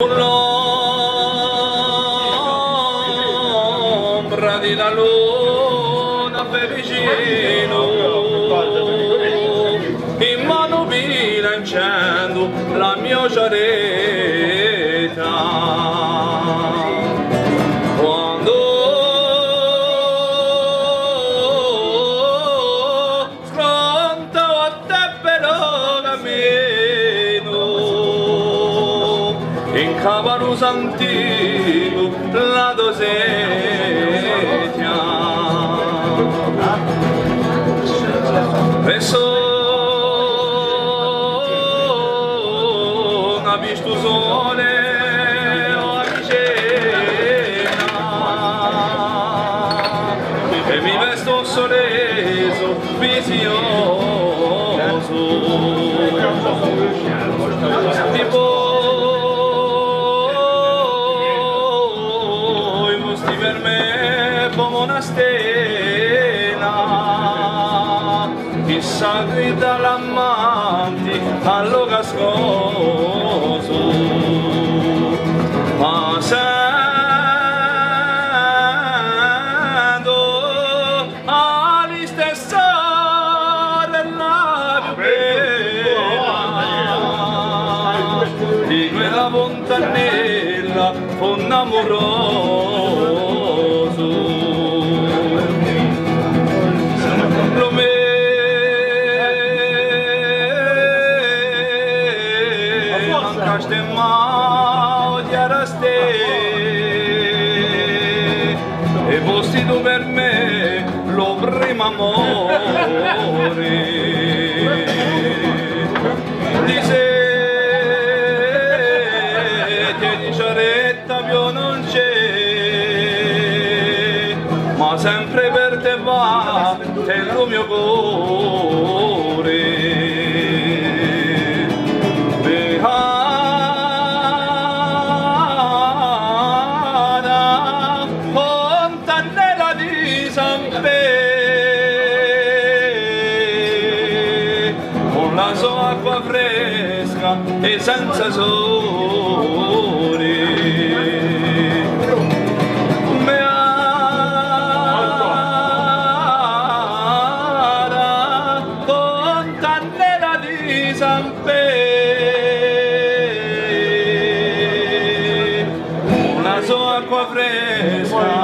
L'ombra di la luna per vicino, in mano bilanciando la mia ciaretta. Quando sconto a te però cammino, in cavallo antico la dosetia e sono visto sole o vicina e mi vesto soleso visioso tipo per me come una stella chissà grida l'amante allo cascoso ma sento alle stesse della più bella di quella fontanella fondo amoroso. Lo me mancaste mai di araste e posti tu per me lo primo amore di sete di ciaretta più non c'è ma sempre per te va nel mio cuore. Beata fontanella di San Pe, con la sua acqua fresca e senza sole. San Pe, una sua acqua fresca